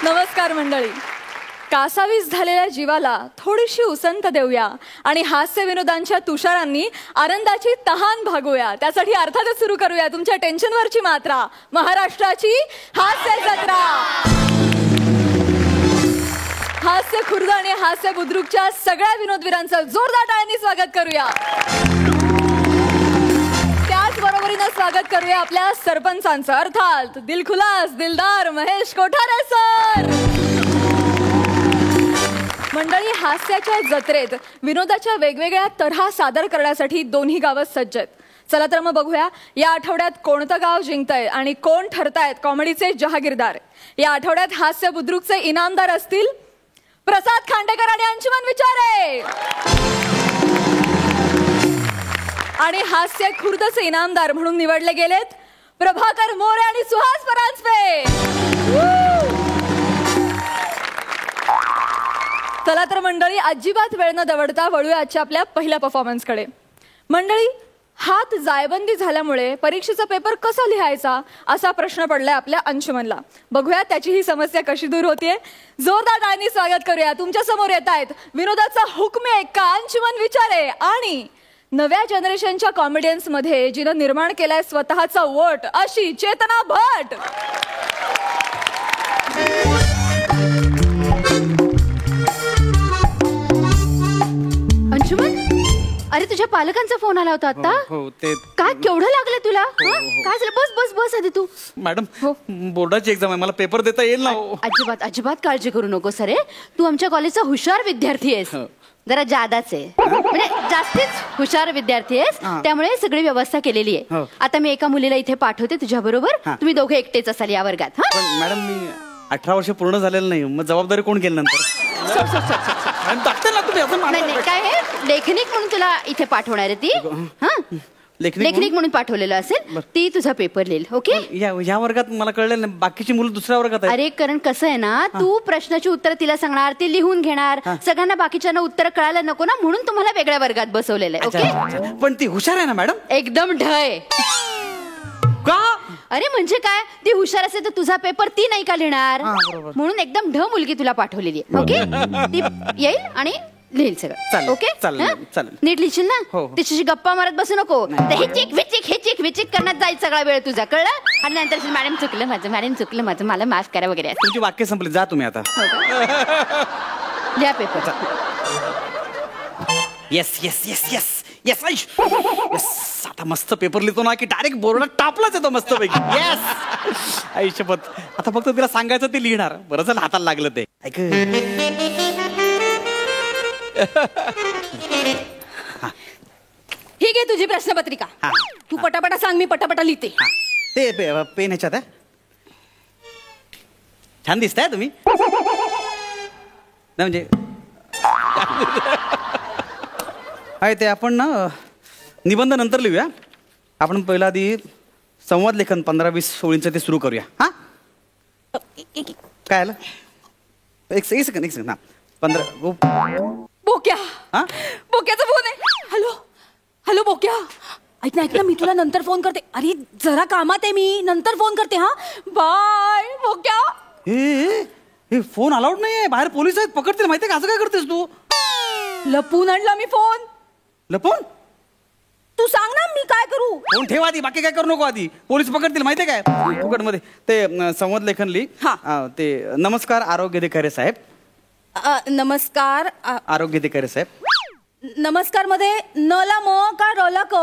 नमस्कार मंडळी. कासावीस झालेल्या जीवाला थोडीशी उसंत देऊया आणि हास्य विनोदांच्या तुषारांनी आनंदाची तहान भागूया. त्यासाठी अर्थातच सुरू करूया तुमच्या टेन्शनवरची मात्रा, महाराष्ट्राची हास्य जत्रा. हास्य खुर्द आणि हास्य बुद्रुकच्या सगळ्या विनोदवीरांचं जोरदार टाळ्यांनी स्वागत करूया. त्याचबरोबरीनं स्वागत करूया आपल्या सरपंचांचं, अर्थात दिलखुलास दिलदार महेश कोठारे सर. मंडळी, हास्याच्या जत्रेत विनोदाच्या वेगवेगळ्या तऱ्हा सादर करण्यासाठी दोन्ही गावं सज्ज आहेत. चला तर मग बघूया या आठवड्यात कोणतं गाव जिंकतंय आणि कोण ठरतायत कॉमेडीचे जहागीरदार. या आठवड्यात हास्य बुद्रुकचे इनामदार असतील प्रसाद खांडेकर आणि अंशुमन विचारे, आणि हास्य खुर्दचे इनामदार म्हणून निवडले गेलेत प्रभाकर मोरे आणि सुहास परांजपे. चला तर मंडळी, अजिबात वेळ न दवडता वळूया आजच्या आपल्या पहिल्या परफॉर्मन्सकडे. मंडळी, हात जायबंदी झाल्यामुळे परीक्षेचा पेपर कसा लिहायचा असा प्रश्न पडलाय आपल्या अंशुमनला. बघूया त्याची ही समस्या कशी दूर होतीये. जोरदार टाळ्यांनी स्वागत करूया. तुमच्या समोर येत आहेत विनोदाचा हुकमे एक्का अंशुमन विचारे आणि नव्या जनरेशनच्या कॉमेडियन्स मध्ये जिनं निर्माण केलाय स्वतःचा वट अशी चेतना भट. अंशुमन, अरे तुझ्या पालकांचा फोन आला होता आता. ते काय केवढं लागलं तुला? काय झालं? बस बस बस आधी तू. मॅडम, बोर्डाची एक्झाम आहे, मला पेपर देता येईल ना? अजिबात अजिबात काळजी करू नको सरे. तू आमच्या कॉलेजचा हुशार विद्यार्थी आहेस. जरा जादाच आहे, म्हणजे जास्तीच हुशार विद्यार्थी आहेस, त्यामुळे सगळी व्यवस्था केलेली आहे. आता मी एका मुलीला इथे पाठवते तुझ्या बरोबर. तुम्ही दोघे एकटेच असाल या वर्गात. मॅडम, मी 18 वर्ष पूर्ण झालेलं नाही, मग जबाबदारी कोण केली नंतर? नाही काय आहे, लेखनिक म्हणून तुला इथे प्रश्नाची आहे ती. लेखनिक म्हणून पाठवलेलं असेल, ती तुझा पेपर लिहिल. ओके, या वर्गात मला कळलं नाही, बाकीची मुलं दुसऱ्या वर्गात आहेत. अरे कारण कसं आहे ना, तू प्रश्नाची उत्तर तिला सांगणार, ती लिहून घेणार. सगळ्यांना बाकीच्यांना उत्तर कळायला नको ना, म्हणून तुम्हाला वेगळ्या वर्गात बसवलेलं आहे. ओके, पण ती हुशार आहे ना मॅडम? एकदम ढय. का? अरे म्हणजे काय, ती हुशार असेल तर तुझा पेपर ती नाही का लिहिणार? म्हणून एकदम ढ मुलगी तुला पाठवलेली आहे. ओके, ती येईल आणि लिहिल सगळं. ओके, नीट लिहिशील ना? तिच्याशी गप्पा मारत बसू नको. हिचिक विचिक करण्यात जाईल सगळा वेळ तुझा, कळलं? आणि नंतर मॅडम चुकलं माझं, मला माफ करा वगैरे. तुमची वाक्य संपली, जा तुम्ही आता. लिहा paper. Yes yes yes yes yes yes. आता मस्त पेपर लिहितो ना की डायरेक्ट बोर्डात टापलाच येतो मस्त पैकी. येस, आयुष्यपत. आता फक्त तिला सांगायचं, ते लिहिणार. बरं झालं हाताला लागलं ते. ऐक, ठीक आहे, तुझी प्रश्नपत्रिका. तू पटापटा सांग, मी पटापटा लिहिते. ते पेन ह्याच्यात आहे. छान दिसताय तुम्ही. म्हणजे आहे ते आपण ना निबंध नंतर लिहूया. आपण पहिला आधी संवाद लेखन 15-20 ओळींचं ते सुरू करूया. हा, काय आलं? एक सेकंड. 15. बोक्या, बोक्याचा फोन आहे. हॅलो बोक्या, ऐक ना, मी तुला नंतर फोन करते. अरे जरा कामात आहे मी, नंतर फोन करते. हा, बाय बोक्या. हे फोन अलाउड नाहीये, बाहेर पोलीस आहेत, पकडतील. माहितीये का? असं काय करतेस तू? लपून आणला मी फोन. लपून? तू सांग ना, मी काय करू? फोन ठेवा आधी, बाकी काय करू नको. आधी पोलीस पकडतील, माहितीये काय? फुकट मध्ये ते संवाद लेखन लिह. ते नमस्कार आरोग्य अधिकारी साहेब. नमस्कार आरोग्य अधिकारी साहेब. नमस्कार मध्ये न ला म का र ला क?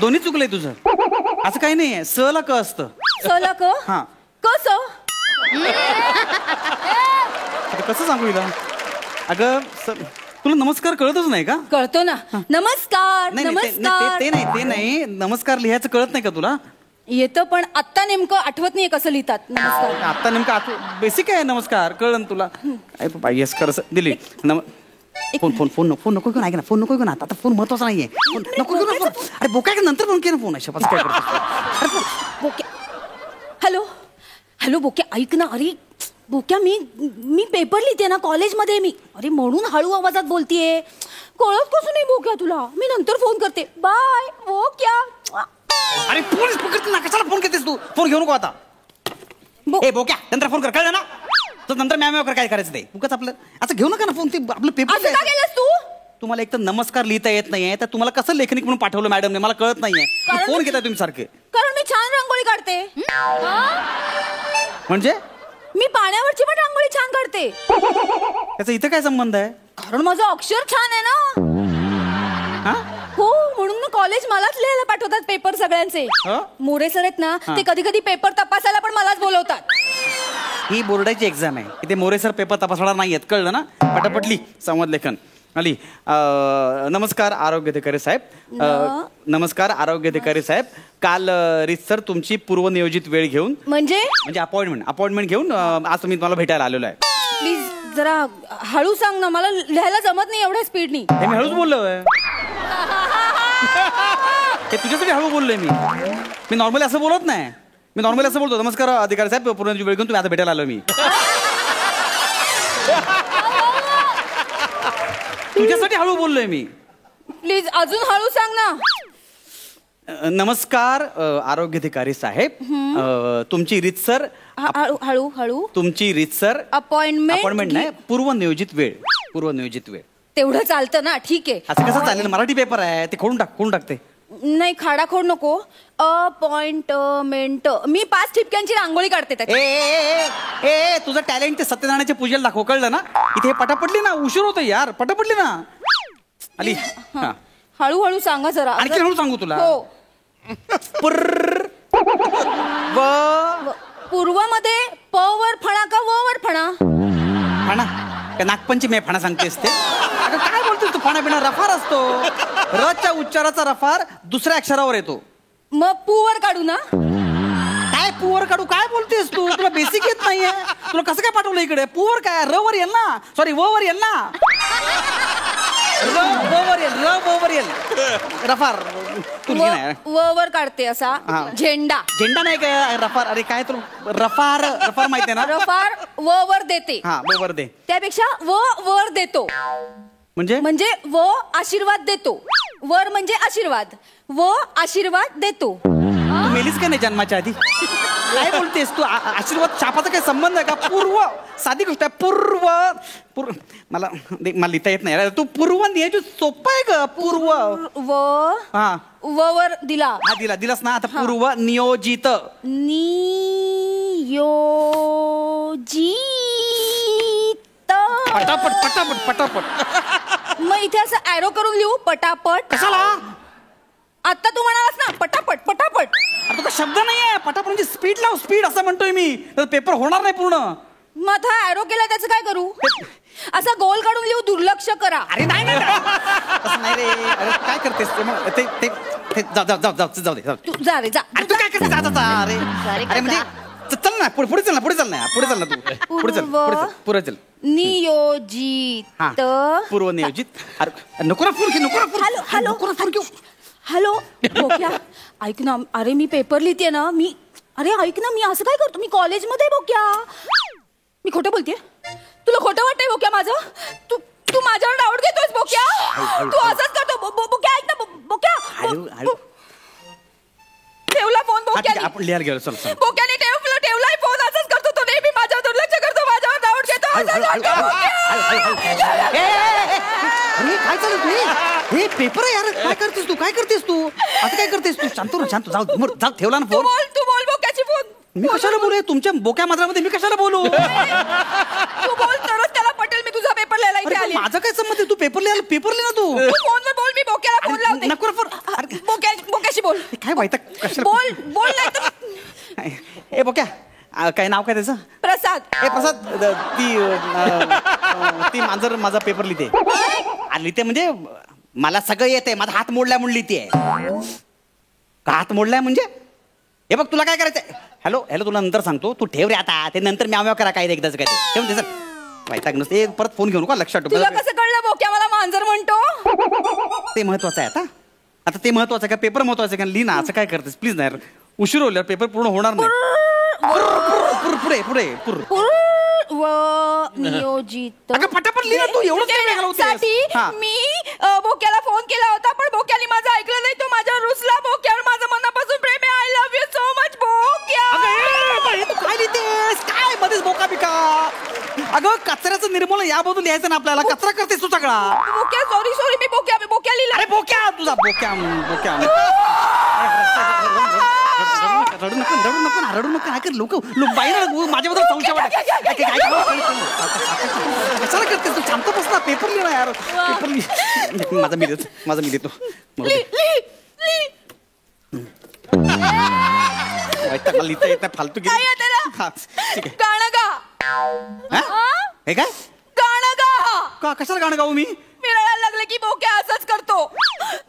दोन्ही चुकलंय तुझं. असं काही नाहीये, स ला क असतं. स ला क? हा. कस? कसं सांगू हिला? अगं तुला नमस्कार कळतच नाही का? कळतो ना. नमस्कार. नमस्कार ते नाही, नमस्कार लिहायचं कळत नाही का तुला? येतं, पण आता नेमकं आठवत नाहीये कसं लिहितात नमस्कार. आता नेमकं बेसिक आहे नमस्कार, कळलं तुला? येस कर दिली. फोन नको घेऊन. ऐक ना, फोन नको घेऊन. आता फोन महत्वाचा नाहीये, नको घेऊन. अरे बोका, नंतर फोन केला फोन. अशा काय करतो? बोक्या, हॅलो बोक्या, ऐक ना. अरे बोक्या, मी पेपर लिहिते ना कॉलेजमध्ये मी. अरे म्हणून हळू आवाजात बोलतीये. कळत कसं नाही बोक्या तुला? मी नंतर फोन करते. बाय बोक्या. अरे पोलीस पकडतील ना, कशाला फोन घेतेस तू? फोन घेऊ नको आता. ए बोक्या, नंतर फोन कर, कळलं ना? तर नंतर मॅम कर काय करायचं ते. उगाच आपलं असं घेऊ नका ना फोन. ते आपलं पेपर असं का केलंस तू? तुम्हाला एक तर नमस्कार लिहिता येत नाहीये, तर तुम्हाला कसं लेखनिक म्हणून पाठवलं मॅडमने मला कळत नाहीये. फोन घेताय तुम्ही सारखे. कारण मी छान रांगोळी काढते. म्हणजे मी पाण्यावरची पण रांगोळी छान काढते. त्याचा इथं काय संबंध आहे? कारण माझं अक्षर छान आहे ना. हो, म्हणून ना कॉलेज मलाच लिहायला पाठवतात पेपर सगळ्यांचे. मोरे सर आहेत ना, ते कधी कधी पेपर तपासायला पण मलाच बोलवतात. ही बोर्डाची एक्झाम आहे. इथे मोरे सर पेपर तपासणार नाहीयेत, कळलं ना? पटापटली संवाद लेखन आली. नमस्कार आरोग्य अधिकारी साहेब. नमस्कार आरोग्य अधिकारी साहेब. काल सर तुमची पूर्वनियोजित वेळ घेऊन म्हणजे अपॉइंटमेंट घेऊन आज तुम्ही मला भेटायला आलेलो आहे. प्लीज जरा हळू सांग ना, मला लिहायला जमत नाही एवढ्या स्पीडनी. हे मी हळूच बोललोय. हे तुझ्यासाठी हळू बोललोय मी नॉर्मली असं बोलत नाही. मी नॉर्मली असं बोलतो, नमस्कार अधिकारी साहेब पूर्वनियोजित वेळ घेऊन तुम्ही आता भेटायला आलो मी. तुझ्यासाठी हळू बोललोय मी. प्लीज अजून हळू सांग ना. नमस्कार आरोग्य अधिकारी साहेब. तुमची रीतसर हळू हळू तुमची रीतसर अपॉइंटमेंट नाही, पूर्वनियोजित वेळ. तेवढं चालतं ना, ठीक आहे. असं कसं चालेल? मराठी पेपर आहे ते. खोडून टाकते. नाही, खाडाखोड नको. अपॉइंटमेंट. मी 5 ठिपक्यांची रांगोळी काढते त्याची. ए तुझं टॅलेंट ते सत्यनारायणच्या पूजेला दाखव, कळलं ना? इथे पटापटली ना, उशीर होतो यार. पटापटली ना आली. हळूहळू सांगा जरा. आणखी हळू सांगू तुला. हो. पूर्वमध्ये प वर फणा का व वर फणा? फणा का नागपंचमी फणा सांगतेस ते? अगं काय बोलतोस तू? फणा बिना रफार असतो. रच्या उच्चाराचा रफार दुसऱ्या अक्षरावर येतो. मग पू वर काढू ना? काय पूवर काढू? काय बोलतेस तू? तुला बेसिक येत नाहीये? तुला कसं काय पाठवलं इकडे? पूवर काय? र वर येईल ना. सॉरी, व वर येईल ना. र वर येईल. रफार व वर काढते असा. झेंडा नाही काय? रफार. अरे काय तू रफार माहिती आहे ना? रफार व वर देते. हा, व वर दे. त्यापेक्षा व वर देतो. म्हणजे व आशीर्वाद देतो. वर म्हणजे आशीर्वाद. व आशीर्वाद देतो. तू मेलीस का नाही जन्माच्या आधी? काय बोलतेस तू? आशीर्वाद शापाचा काही संबंध आहे का? पूर्व साधी गोष्ट आहे. पूर्व मला लिहिता येत नाही. तू पूर्व नियोजित सोपं आहे का? पूर्व व वर दिला. हा, दिलास ना. आता पूर्व नियोजित. पटापट. मग इथे असं ऍरो करून लिहू पटापट? कशाला? आता तू म्हणालास ना पटापट. अरे तुका शब्द नाहीये. पटापट म्हणजे स्पीड लाव. स्पीड असं म्हणतोय मी. तर पेपर होणार नाही पूर्ण. मग हा ऍरो केला त्याचं काय करू? असा गोल काढून लिहू. दुर्लक्ष करा. अरे नाही असं नाही रे. अरे काय करतेस ते? जाऊ दे. तू जा रे जा. तू काय करतेस? अरे म्हणजे चल ना, पुढे चल ना तू. पुढे चल. नियोजित. पूर्वनियोजित. अरे नको ना फोन घेऊ. हॅलो बोक्या, ऐक ना. अरे मी पेपर लिहिते ना. अरे ऐक ना, मी असं काय करतो? मी कॉलेजमध्ये बोक्या. मी खोटं बोलते? तुला खोटं वाटतंय बोक्या माझं? तू माझ्यावर डाऊट घेतोयस बोक्या? तू असंच करतो बोक्या? ऐक ना बोक्या. ठेवला फोन बोक्याने. आपण लिहायला गेलो. चल. बोक्याने ठेवलाय फोन. असंच करतो तो नेहमी. माझ्यावर दुर्लक्ष करतो. माझ्यावर डाऊट घेतो. काय चालू तू? हे पेपर आहे यार. काय करतेस तू? असं काय करतेस तू? शांत. जाऊ ठेवला ना फोन. तू बोल बोक्याची फोन. मी कशाला बोलू? तुमच्या बोक्या मात्रामध्ये मी कशाला बोलू? तू बोल तरच त्याला पटेल. मी तुझा पेपर लिहायला इथे आली. माझं काय संमत आहे? तू पेपर लिहा तू. फोनवर बोल. मी बोक्याला फोन लावते. नको बोक्याशी बोल. काय माहिती कशाला बोल नाही तर. ए बोक्या, काय नाव काय त्याचं? प्रसाद. ती मांजर माझा पेपर लिहिते म्हणजे मला सगळं येते. माझा हात मोडलाय म्हणून लिहिते. हात मोडलाय म्हणजे? हे बघ, तुला काय करायचंय? हॅलो तुला नंतर सांगतो. तू ठेव रे आता. ते नंतर म्याव करा काय एकदाच काय ते. ठेवून माहिती नसते. परत फोन घेऊ नका. लक्षात ठेव. तुला कसं कळलं बोक्या मला मांजर म्हणतो? ते महत्वाचं आहे. आता ते महत्वाचं आहे का? पेपर महत्वाचं आहे का? लिही ना. असं काय करतेस? प्लीज नाही. उशीर होईल. पेपर पूर्ण होणार नाही. पुढे नियोजित. पटापट लिहा तू. एवढं मी बोक्याला फोन केला होता, पण बोक्याने माझं ऐकलं नाही. तो माझ्यावर रुसला. बोक्यावर माझं मनापासून प्रेम अगं कचऱ्याचं निर्मूलन याबद्दल लिहायचं ना आपल्याला. कचरा करतेस तू सगळा. बोक्या सॉरी मी बोक्या लिहिला. अरे बोक्या तुझा बोक्या रडू नको लोक बाहेर माझ्याबद्दल संशय कशाला करतेस तू. शांत बस ना. पेपर लिहिला यार. पेपर लिह. माझा मी देतो. लिहिता येत फालतू ठीक आहे. गाणं गा. हे काय गाणं गा. का कशाला गाणं गाऊ मी. मी रडायला लागले की बोक्या असंच करतो.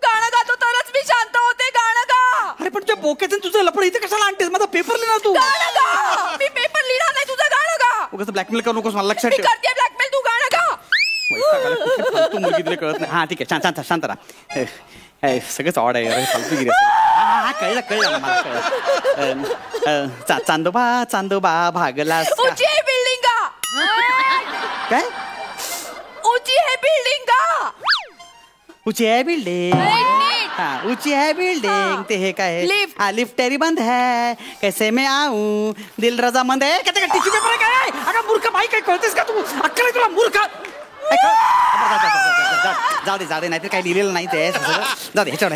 गाणं गातो तरच मी शांत होते. गाणं गा. अरे पण तुझ्या बोक्याचं तुझं लपड इथे कशाला आणतेस. माझा पेपर लिहिणार तू. गाणं गा. मी पेपर लिहिणार नाही. तुझं गाणं गा. उगाच ब्लॅकमेल करू नकोस मला. लक्षात मी ठेव. करते ब्लॅकमेल. तू गाणं गा. तू मुलगी तुला कळत नाही. हा ठीक आहे. शांत राहा. सगळंच ऑड आहे फालतूगिरी. कळलं मला कळलं. चांदोबा भागला. ऊंची है बिल्डिंग का. काय ऊंची है बिल्डिंग का. ऊंची है बिल्डिंग. हाँ ऊंची है बिल्डिंग. ते हे काय लिफ्ट. हाँ लिफ्ट तेरी बंद है. कैसे मैं आऊं दिल रजामंद है. काय टिश्यू पेपर आहे काय. अगं मूर्ख बाई काय कळतेस का तू. अक्कल आहे तुला मूर्ख. जाऊ दे नाहीतर काही लिहिलेलं नाही ते. जाऊ दे ह्याच्यावर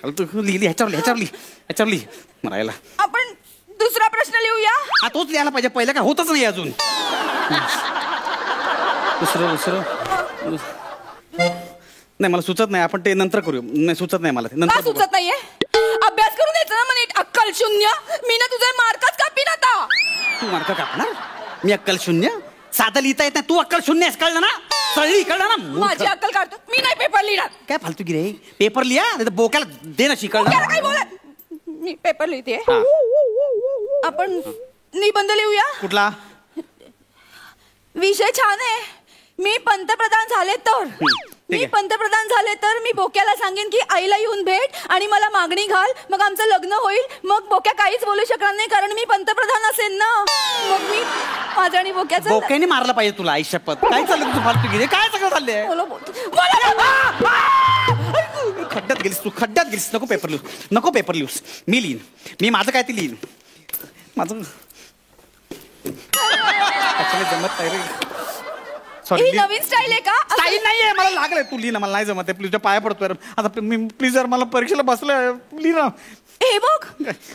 फालतू लिहिली. ह्याच्यावर लिही मरायला. आपण दुसरा प्रश्न लिहूया. हा तोच लिहायला पाहिजे. पहिला काय होतच नाही अजून. दुसरं नाही मला सुचत नाही. आपण ते नंतर करू. नाही सुचत नाही मला ते का नंतर. सुचत नाहीये. अभ्यास करून यायचं ना. नीट अक्कल शून्य. मी ना तुझे मार्कच कापीन आता. तू मार्क कापणार. मी अक्कल शून्य. साधं लिहिता येत नाही. तू अक्कल शून्य आहेस. कळलं ना. सळी कळलं ना. माझी अक्कल काढतो. मी नाही पेपर लिहिणार. काय फालतू गिरे. पेपर लिहा नाही तर बोक्याला दे ना शिकळ. काय बोला. मी पेपर लिहिते. आपण निबंध लिहूया. कुठला विषय छान आहे. मी पंतप्रधान झाले तर. मी पंतप्रधान झाले तर मी बोक्याला सांगेन की आईला येऊन भेट आणि मला मागणी घाल. मग आमचं लग्न होईल. मग बोक्या काहीच बोलू शकणार नाही कारण मी पंतप्रधान असेल ना. मग मी माझं आणि बोक्याचं. बोक्याने मारलं पाहिजे तुला. आई शपथ. काय चाललं तुझं फालतू गिरे. काय सगळं चाललंय. खड्ड्यात गेलीस. नको पेपर लिहूस. मी लिहीन. मी माझं काय ते लिहीन. माझं जमत नाही रे. ही नवीन स्टाईल आहे का. स्टाईल नाहीये. मला लागलंय. तू लिही ना. मला नाही जमत. प्लीज पाया पडतोय आता. प्लीज जर मला परीक्षेला बसलंय लिही ना. हे बघ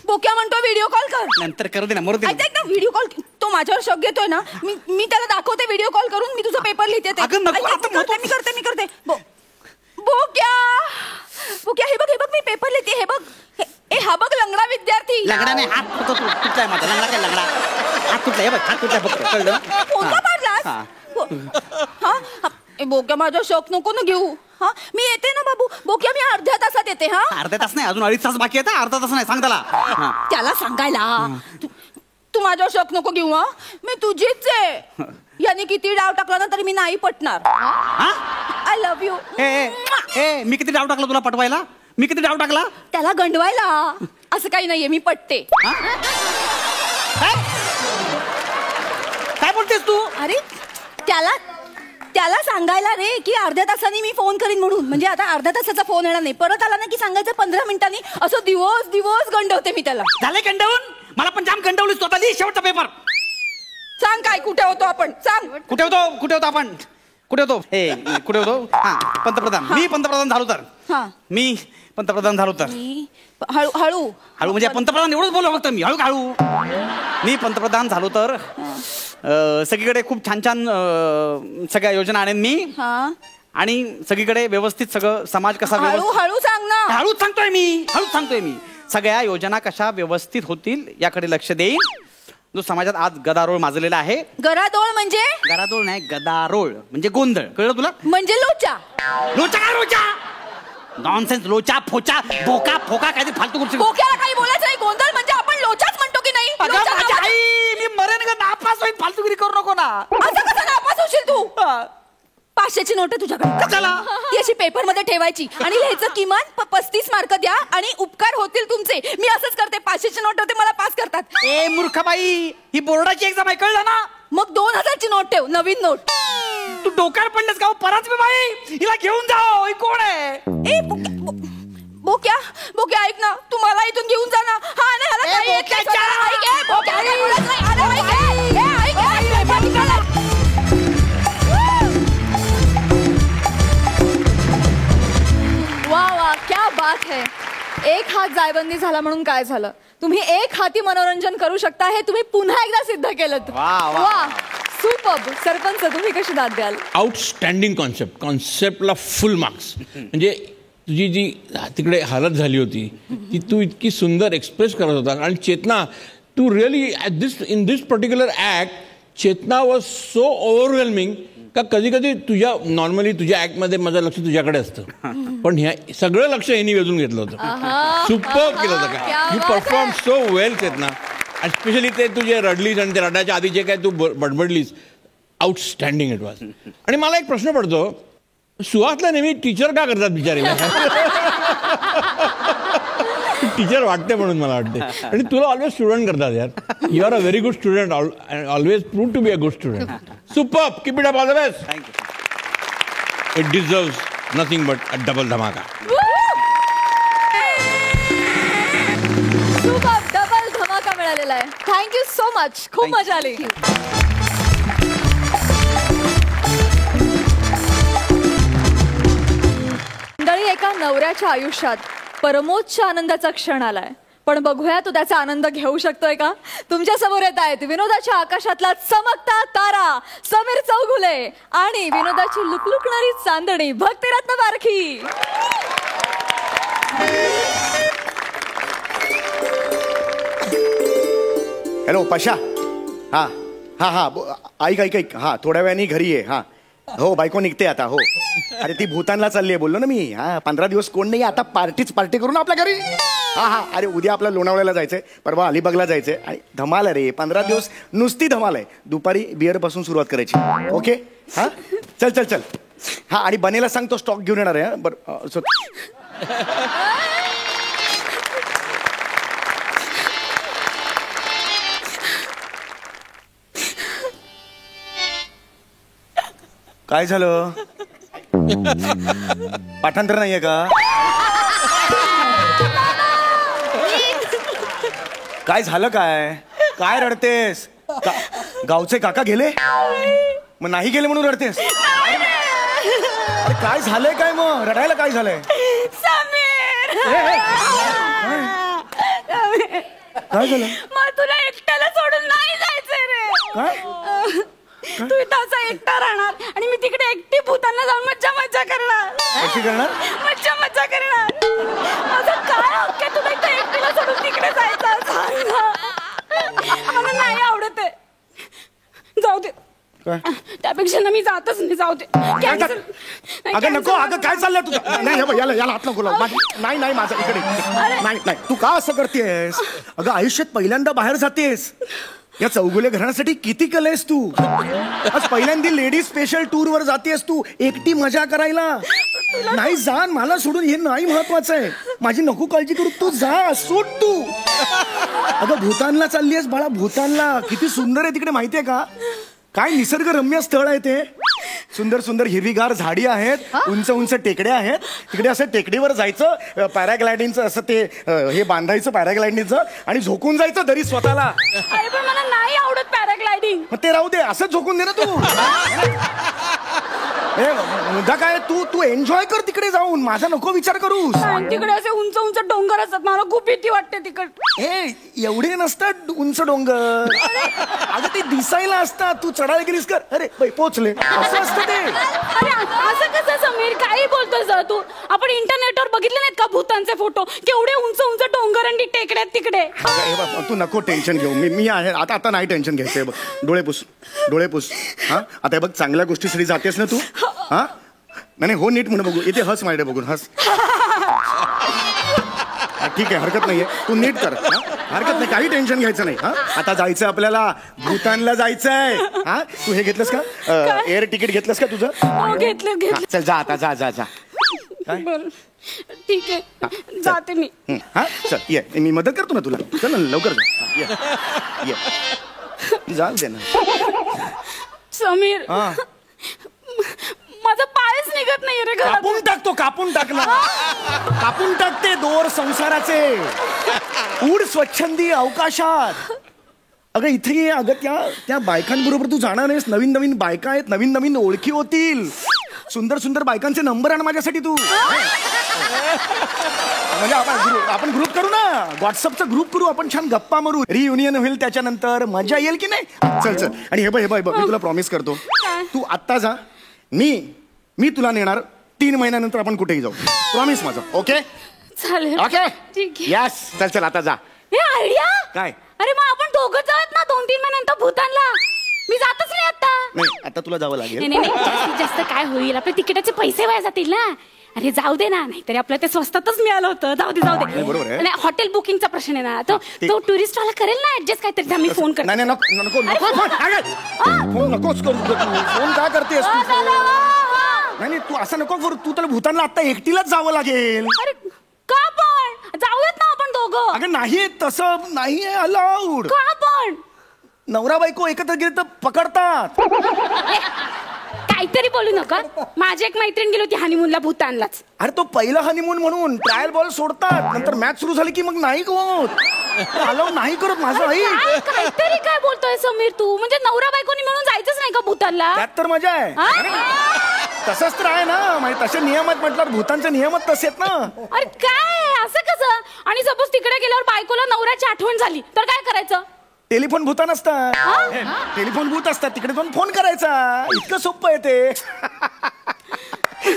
बोक्या म्हणतो व्हिडिओ कॉल कर. नंतर करू दे ना. मरू दे ना. Video call. तो माझ्यावर शक घेतोय ना. मी त्याला दाखवते व्हिडिओ कॉल करून. मी तुझा पेपर लिहिते. मी करते. बोक्या हे बघ मी पेपर लिहिते. हे बघ. हा बघ लंगडा विद्यार्थी. लंगडा नाही. हात तुटलाय माझा. लंगडा काय लंगडा. हात तुटलाय. हे बघ हात तुटलाय फक्त. कळलं. कोणता पाडलास. हा बोक्या माझा शक नको ना घेऊ. हा मी येते ना बाबू. बोक्या मी अर्ध्या तासात येते. हा अर्ध्या तास नाही. अजून 2.5 तास बाकी आहे. अर्धा तास नाही. सांग त्याला सांगायला. तू माझ्यावर शक नको घेऊ. हा मी तुझीच आहे. याने किती डाव टाकला ना तरी मी नाही पटणार. I love you. मी किती डाव टाकला तुला पटवायला. मी किती डाव टाकला. त्याला गंडवायला. असं काही नाहीये. मी पटते. काय बोलतेस तू. अरे त्याला सांगायला रे की अर्ध्या तासांनी मी फोन करीन म्हणून. म्हणजे आता अर्ध्या तासाचा फोन येणार नाही. परत आला ना की सांगायचं 15 मिनिटांनी. असं दिवस गंडवते मी त्याला. झाले गंडवून. मला पण जाम गंडवली. स्वतः लिही शेवटचा पेपर. सांग काय कुठे होतो आपण. सांग कुठे होतो आपण. कुठे होतो. पंतप्रधान. मी पंतप्रधान झालो तर. मी पंतप्रधान झालो तर. हळू म्हणजे पंतप्रधान एवढंच बोललो फक्त मी. हळू. मी पंतप्रधान झालो तर सगळीकडे खूप छान सगळ्या योजना आणेन मी. आणि सगळीकडे व्यवस्थित सगळं समाज कसा. हळू सांग ना. हळूच सांगतोय मी. सगळ्या योजना कशा व्यवस्थित होतील याकडे लक्ष देईन. जो समाजात आज गदारोळ माजलेला आहे. गदारोळ म्हणजे. गदारोळ नाही. गदारोळ म्हणजे गोंधळ. कळलं तुला. म्हणजे लोचा. काय लोचा. नॉनसेन्स. लोचा फोचा बोका फोका काय फालतू गोष्टी. बोक्याला काही बोलायचं नाही. गोंधळ म्हणजे आपण लोचाच म्हणतो की नाही. आई मी मरेन का. नापास होईल. फालतूगिरी करू नको ना. असं कसं नापास होशील तू. 500ची नोट आहे तुझ्याकडे. कशाला. ती अशी पेपर मध्ये ठेवायची आणि लिहायचं किमान 35 मार्क द्या आणि उपकार होतील तुमचे. मी असंच करते. 500ची नोट होते मला पास करतात. मूर्ख बाई. ही बोर्डाची एक्झाम आहे. कळलं ना. मग 2000ची नोट ठेव. नवीन नोट. तू डोक्यावर पडलेस का. परत बाई हिला घेऊन जाओ. ही कोण आहे. बोक्या ऐक ना. तू मला इथून घेऊन जा ना. हा नाही. एक हात जायबंदी झाला म्हणून काय झालं, तुम्ही एक हाती मनोरंजन करू शकता हे तुम्ही पुन्हा एकदा सिद्ध केलं. वा, सुपर्ब. सरपंच, तुम्ही कशी दाद द्याल? आउटस्टँडिंग कॉन्सेप्टला फुल मार्क्स. म्हणजे तुझी जी तिकडे हालत झाली होती ती तू इतकी सुंदर एक्सप्रेस करत होता. आणि चेतना, तू really in this particular act Chetna was so overwhelming का कधी कधी नॉर्मली तुझ्या ॲक्टमध्ये माझं लक्ष तुझ्याकडे असतं, पण ह्या सगळं लक्ष यांनी वेधून घेतलं होतं. सुपर केलं होतं का, यू परफॉर्म सो वेल चेतना. आणि स्पेशली ते तुझे रडलीस आणि ते रडायच्या आधी जे काय तू बडबडलीस, आउटस्टँडिंग इट वॉज. आणि मला एक प्रश्न पडतो, सुहासला नेहमी टीचर का करतात बिचारी? टीचर वाटते म्हणून मला वाटते. आणि तुला ऑलवेज स्टुडंट करतात यार. You are a very good student, always prove to be a good student. Super, keep it up, all the best. It deserves nothing but a double धमाका. सुपर, डबल धमाका मिळालेला आहे. थँक्यू सो मच, खूप मजा आली. मंडळी, एका नवऱ्याच्या आयुष्यात परमोच्च आनंदाचा क्षण आलाय, पण बघूया तो त्याचा आनंद घेऊ शकतोय का. तुमच्या समोर येत आहेत विनोदाच्या आकाशातला चमकता तारा समीर चौगुले आणि विनोदाची लुकलुकणारी चांदणी भक्तिरत्न बारखी. हॅलो पशा. हा हा हा ऐक हा, थोड्या वेळाने घरी ये. हा हो, बायको निघते आता. हो, अरे ती भूतानला चालली आहे बोललो ना मी. हा, 15 दिवस कोण नाही, आता पार्टी करू ना आपल्या घरी. हा हा, अरे उद्या आपल्या लोणावळ्याला जायचंय, परवा अलिबागला जायचंय. आणि धमाल आहे रे, 15 दिवस नुसती धमाल आहे. दुपारी बिअर पासून सुरुवात करायची. ओके, हा चल चल चल. हा, आणि बनेला सांग तो स्टॉक घेऊन येणार आहे. बरं, काय झालं? पाठांतर नाहीये का? काय झालं? काय रडतेस? गावचे काका गेले? मग नाही गेले म्हणून रडतेस? अरे काय झालंय? काय मग रडायला काय झालंय? काय झालं? मग तुला एकट्याला सोडून नाही जायचंय रे. काय? तू इथं असा एकटा राहणार आणि मी तिकडे एकटी भूतानला जाऊन मज्जा करणार. कशी करणार? मज्जा करणार. माझं काय हक्क आहे तुला इथं एकटीला सोडून तिकडे जायचं? सांग ना. मला नाही आवडत आहे. जाऊ दे. त्यापेक्षा ना मी जातच नाही. जाऊ दे. अगं नको. अगं काय चाललंय तुझं? नाही, याला हात नको लावू. नाही माझं इकडे. नाही, तू का असं करतेस? अगं आयुष्यात पहिल्यांदा बाहेर जातेस. या चौगुले घराण्यासाठी किती कलेस तू. आज पहिल्यांदा लेडीज स्पेशल टूर वर जातेस तू एकटी मजा करायला. नाही जा, मला सोडून हे नाही महत्वाचं आहे. माझी नको काळजी करू, तू जा, सोड तू. अगं भूतानला चालली आहेस बाळा, भूतानला. किती सुंदर आहे तिकडे माहितीये का? काय निसर्गरम्य स्थळ आहे ते. सुंदर सुंदर हिरवीगार झाडी आहेत, उंच उंच टेकड्या आहेत. तिकडे असं टेकडीवर जायचं, पॅराग्लायडिंगचं असं ते हे बांधायचं पॅराग्लायडिंगचं आणि झोकून जायचं दरी स्वतःला. अरे पण मला नाही आवडत पॅराग्लायडिंग. मग ते राहू दे, असंच झोकून दे ना तू. मुद्दा काय, तू एन्जॉय कर तिकडे जाऊन. माझा नको विचार करूस. तिकडे असे उंच उंच डोंगर असतात, मला खूप भीती वाटते तिकडे. हे एवढे नसतात उंच डोंगर. अगं ते दिसायला असतात. तू चढायला गेलीस कर, अरे पोचले, असं असतं ते. अरे असं कसं समीर, काही बोलतोस तू? आपण इंटरनेटवर बघितले नाहीत का भूतानचे फोटो? केवढे उंच उंच डोंगर आणि टेकड्यात तिकडे. तू नको टेन्शन घेऊ. मी आहे आता नाही टेन्शन घ्यायचंय. बघ, डोळे पुस. हा, आता बघ, चांगल्या गोष्टीसाठी जातेस ना तू. हा नाही हो, नीट म्हणून बघू. इथे हस माझ्या बघून हस. ठीक आहे, हरकत नाहीये. तू नीट कर. हरकत नाही, काही टेन्शन घ्यायचं नाही. हा, आता जायचं आपल्याला, भूतानला जायचंय. हा, तू हे घेतलंस का? एअर तिकीट घेतलंस का तुझं? घेतलं. चल जा आता, जा. बरं, ठीक आहे, जाते मी. हा चल, ये, मी मदत करतो ना तुला. चल ना, लवकर जा. ये जा दे ना. समीर, माझा पायच निघत नाही रे घरात. कापून टाक ना. कापून टाकते दोर संसाराचे. उड स्वच्छंदी अवकाशात. अगं इथे ये. अगं त्या बायकांबरोबर तू जाणार आहेस. नवीन नवीन बायका आहेत, नवीन नवीन ओळखी होतील. सुंदर सुंदर बायकांचे नंबर आण माझ्यासाठी तू. म्हणजे आपण ग्रुप करू ना, व्हॉट्सअपचा ग्रुप करू, आपण छान गप्पा मारू, रियुनियन होईल त्याच्यानंतर, मजा येईल की नाही. चल चल. आणि हे बघ मी तुला प्रॉमिस करतो, तू आत्ता जा, मी तुला नेणार 3 महिन्यानंतर आपण कुठेही जाऊ. प्रॉमिस माझं. ओके चालेल. ओके ठीक आहे. यस. चल चल आता जा. हे आयडिया काय? अरे मग आपण दोघं जाऊयात ना 2-3 महिन्यानंतर भूतानला. मी जातच नाही आता. नाही आता तुला जावं लागेल. नाही नाही जास्तीत जास्त काय होईल, आपल्या तिकिटाचे पैसे वाया जातील ना. अरे जाऊ दे ना, नाहीतरी आपलं ते स्वस्तातच मिळालं होतं. जाऊ दे बरोबर आहे. नाही हॉटेल बुकिंगचा प्रश्न आहे ना, तो टुरिस्ट वाला करेल ना ऍडजस्ट काहीतरी. मी फोन करते. नाही नको फोन नकोच करू. फोन काय करतेस तू? नाही तू असं नको करू. तू तर भूतानला आता एकटीलाच जावं लागेल. अरे का पण जाऊयात ना आपण दोघं. अगं नाही तसं नाही अलाउड. का पण नवरा बायको एकत्र गेले तर पकडतात. काहीतरी बोलू नका. माझी एक मैत्रीण गेली होती हनीमूनला भूतानलाच. अरे तो पहिला हनीमून म्हणून ट्रायल बॉल सोडतात, नंतर मॅच सुरू झाली की मग नाही होत. अलाउड नाही करत माझं. आई काहीतरी काय बोलतोय समीर तू. म्हणजे नवरा बायकोनी म्हणून जायचंच नाही का भूतानला? त्यात तर मजा आहे. तसंच तर आहे ना, म्हणजे तसे नियम आहेत म्हटल्यावर भूतानचे नियमच तसे आहेत ना. अरे काय असं कसं? आणि सपोज तिकडे गेल्यावर बायकोला नवऱ्याची आठवण झाली तर काय करायचं? टेलिफोन भूतान असतात. टेलिफोन भूत असतात, तिकडे जाऊन फोन करायचा. इतकं सोपं आहे ते.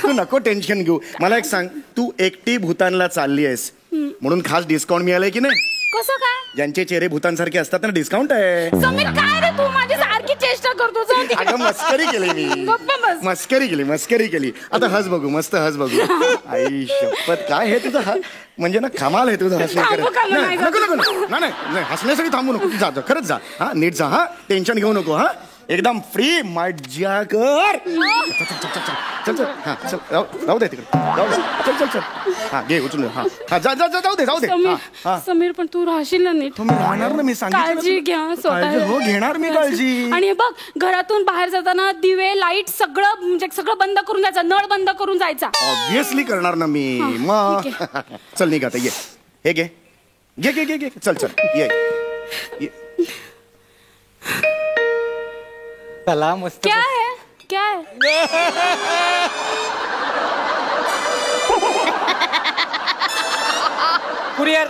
तू नको टेन्शन घेऊ. मला एक सांग, तू एकटी भूतानला चालली आहेस म्हणून खास डिस्काउंट मिळालंय की नाही? कसं काय? ज्यांचे चेहरे भूतांसारखे असतात ना, डिस्काउंट आहे. समीर काय रे तू माझी सारखी चेष्टा करतो. जाऊ दे. अगं मस्करी केली मी. गप्प बस. मस्करी केली. आता हस बघू, मस्त हस बघू. आई शपथ काय हे तुझं म्हणजे ना कमाल आहे तुझं हसणं. नाही हसण्यासाठी थांबू नको. जा खरंच जा. हा नीट जा. हा टेन्शन घेऊ नको. हा एकदम फ्री मज्जा कर. चल चल. हा चल जाऊ दे तिकडे. चल हा घे उचलून. हा जा जाऊ दे. समीर पण तू राहशील ना नीट? तुम्ही राहणार ना, मी सांगितलं. काळजी घ्या स्वतः. हो घेणार मी काळजी. आणि हे बघ घरातून बाहेर जाताना दिवे लाईट सगळं म्हणजे सगळं बंद करून जायचं. नळ बंद करून जायचा. ऑब्विसली करणार ना मी. मग चल निघ आता. ये हे घे. चल ये. चला मस्त. क्या है कुरिअर